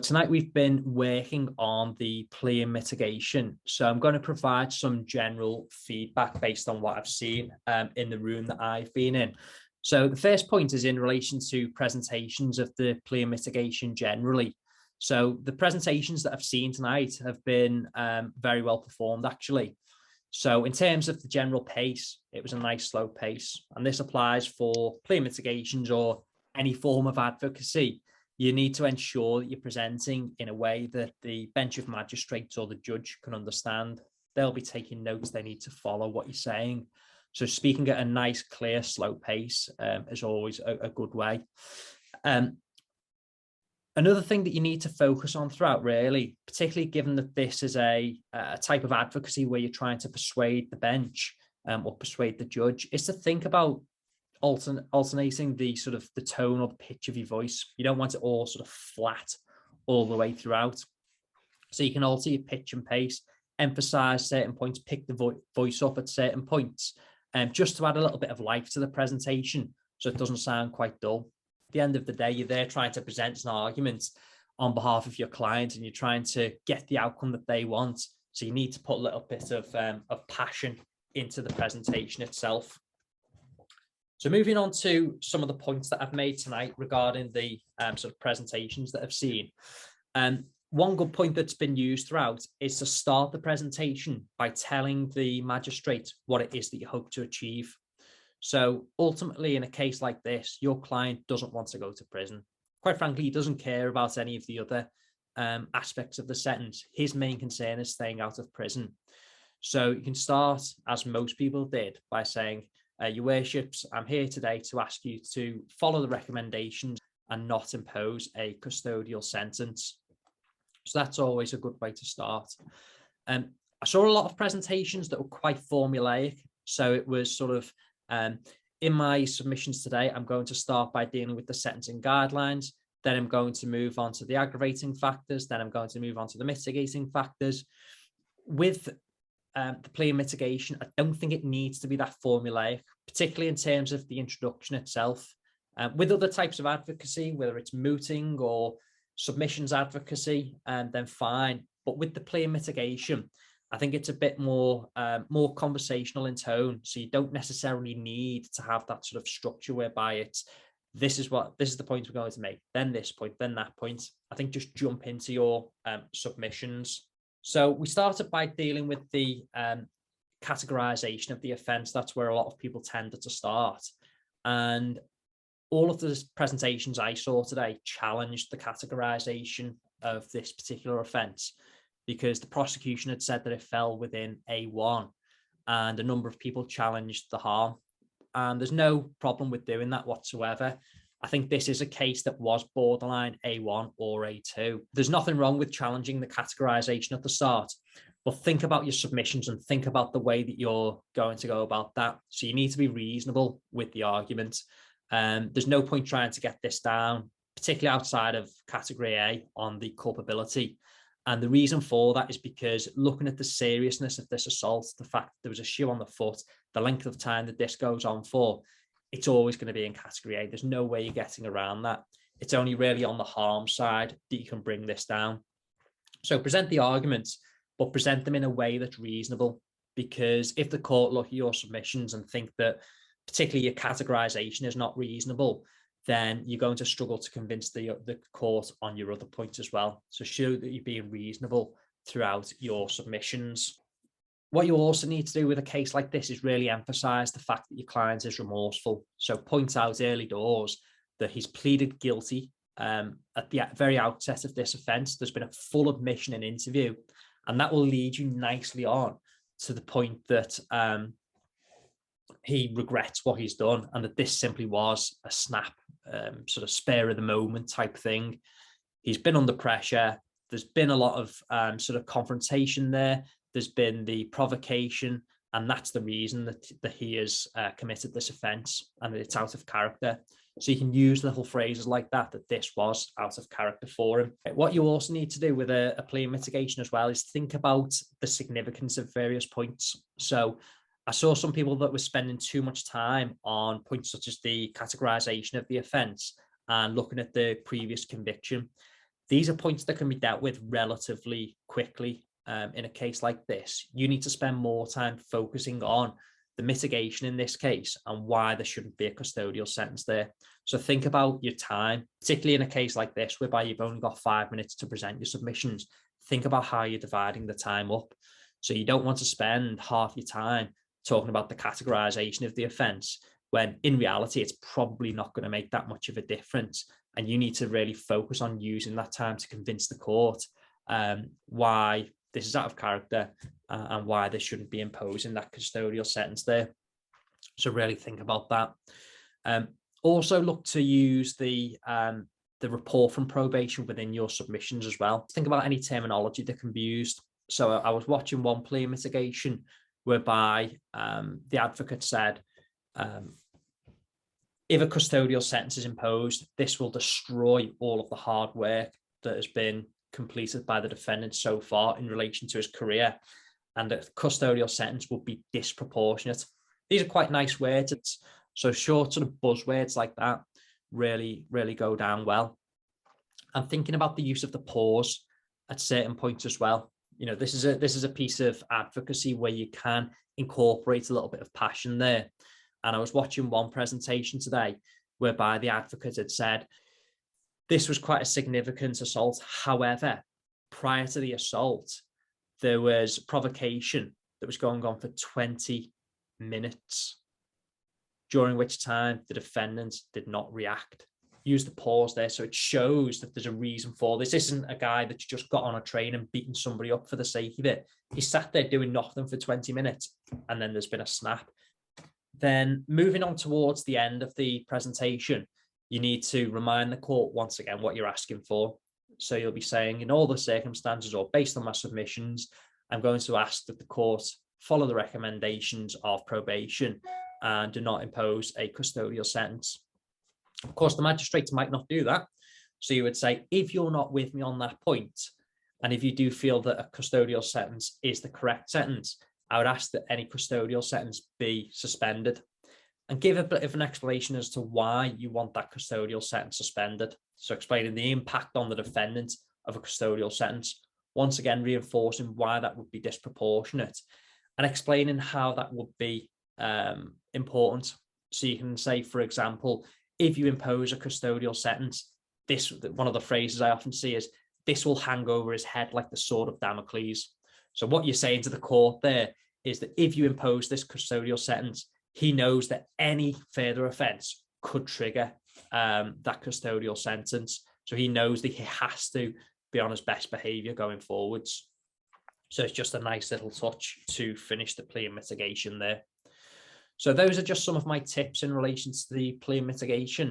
Tonight we've been working on the plea and mitigation. So I'm going to provide some general feedback based on what I've seen in the room that I've been in. So the first point is in relation to presentations of the plea and mitigation generally. So the presentations that I've seen tonight have been very well performed, actually. So in terms of the general pace, it was a nice slow pace. And this applies for plea mitigations or any form of advocacy. You need to ensure that you're presenting in a way that the bench of magistrates or the judge can understand. They'll be taking notes. They need to follow what you're saying. So speaking at a nice, clear, slow pace is always a good way. Another thing that you need to focus on throughout, really, particularly given that this is a type of advocacy where you're trying to persuade the bench or persuade the judge, is to think about alternating the sort of the tone or the pitch of your voice. You don't want it all sort of flat all the way throughout. So you can alter your pitch and pace, emphasize certain points, pick the voice up at certain points, just to add a little bit of life to the presentation so it doesn't sound quite dull. At the end of the day, you're there trying to present an argument on behalf of your client and you're trying to get the outcome that they want. So you need to put a little bit of passion into the presentation itself. So moving on to some of the points that I've made tonight regarding the sort of presentations that I've seen. One good point that's been used throughout is to start the presentation by telling the magistrate what it is that you hope to achieve. So ultimately, in a case like this, your client doesn't want to go to prison. Quite frankly, he doesn't care about any of the other aspects of the sentence. His main concern is staying out of prison. So you can start, as most people did, by saying, Your Worships, I'm here today to ask you to follow the recommendations and not impose a custodial sentence. So that's always a good way to start. I saw a lot of presentations that were quite formulaic. So it was sort of, in my submissions today, I'm going to start by dealing with the sentencing guidelines. Then I'm going to move on to the aggravating factors. Then I'm going to move on to the mitigating factors. With the plea and mitigation, I don't think it needs to be that formulaic, particularly in terms of the introduction itself. With other types of advocacy, whether it's mooting or submissions advocacy, then fine. But with the plea and mitigation, I think it's a bit more conversational in tone. So you don't necessarily need to have that sort of structure whereby it's this is the point we're going to make, then this point, then that point. I think just jump into your submissions. So we started by dealing with the categorisation of the offence. That's where a lot of people tended to start. And all of the presentations I saw today challenged the categorisation of this particular offence because the prosecution had said that it fell within A1 and a number of people challenged the harm. And there's no problem with doing that whatsoever. I think this is a case that was borderline A1 or A2. There's nothing wrong with challenging the categorisation at the start, but think about your submissions and think about the way that you're going to go about that. So you need to be reasonable with the argument. There's no point trying to get this down, particularly outside of category A on the culpability. And the reason for that is because looking at the seriousness of this assault, the fact that there was a shoe on the foot, the length of time that this goes on for, it's always going to be in category A. There's no way you're getting around that. It's only really on the harm side that you can bring this down. So present the arguments, but present them in a way that's reasonable. Because if the court look at your submissions and think that particularly your categorisation is not reasonable, then you're going to struggle to convince the court on your other points as well. So show that you're being reasonable throughout your submissions. What you also need to do with a case like this is really emphasise the fact that your client is remorseful. So point out early doors that he's pleaded guilty at the very outset of this offence. There's been a full admission and interview, and that will lead you nicely on to the point that he regrets what he's done and that this simply was a snap, sort of spare of the moment type thing. He's been under pressure. There's been a lot of sort of confrontation there. There's been the provocation, and that's the reason that he has committed this offence and that it's out of character. So you can use little phrases like that this was out of character for him. What you also need to do with a plea mitigation as well is think about the significance of various points. So I saw some people that were spending too much time on points such as the categorisation of the offence and looking at the previous conviction. These are points that can be dealt with relatively quickly. In a case like this, you need to spend more time focusing on the mitigation in this case and why there shouldn't be a custodial sentence there. So think about your time, particularly in a case like this, whereby you've only got 5 minutes to present your submissions. Think about how you're dividing the time up. So you don't want to spend half your time talking about the categorisation of the offence, when in reality, it's probably not going to make that much of a difference. And you need to really focus on using that time to convince the court why this is out of character and why they shouldn't be imposing that custodial sentence there. So really think about that. Also look to use the report from probation within your submissions as well. Think about any terminology that can be used. So I was watching one plea mitigation whereby the advocate said, if a custodial sentence is imposed, this will destroy all of the hard work that has been completed by the defendant so far in relation to his career, and the custodial sentence would be disproportionate. These are quite nice words. So short sort of buzzwords like that really go down well. And thinking about the use of the pause at certain points as well. You know, this is a piece of advocacy where you can incorporate a little bit of passion there. And I was watching one presentation today whereby the advocate had said, this was quite a significant assault. However, prior to the assault, there was provocation that was going on for 20 minutes, during which time the defendant did not react. Use the pause there. So it shows that there's a reason for this. This isn't a guy that's just got on a train and beaten somebody up for the sake of it. He sat there doing nothing for 20 minutes and then there's been a snap. Then moving on towards the end of the presentation, you need to remind the court once again what you're asking for. So you'll be saying, in all the circumstances or based on my submissions, I'm going to ask that the court follow the recommendations of probation and do not impose a custodial sentence. Of course, the magistrates might not do that. So you would say, if you're not with me on that point, and if you do feel that a custodial sentence is the correct sentence, I would ask that any custodial sentence be suspended, and give a bit of an explanation as to why you want that custodial sentence suspended. So explaining the impact on the defendant of a custodial sentence, once again reinforcing why that would be disproportionate, and explaining how that would be important. So you can say, for example, if you impose a custodial sentence, one of the phrases I often see is, this will hang over his head like the sword of Damocles. So what you're saying to the court there is that if you impose this custodial sentence, he knows that any further offence could trigger that custodial sentence. So he knows that he has to be on his best behaviour going forwards. So it's just a nice little touch to finish the plea and mitigation there. So those are just some of my tips in relation to the plea and mitigation.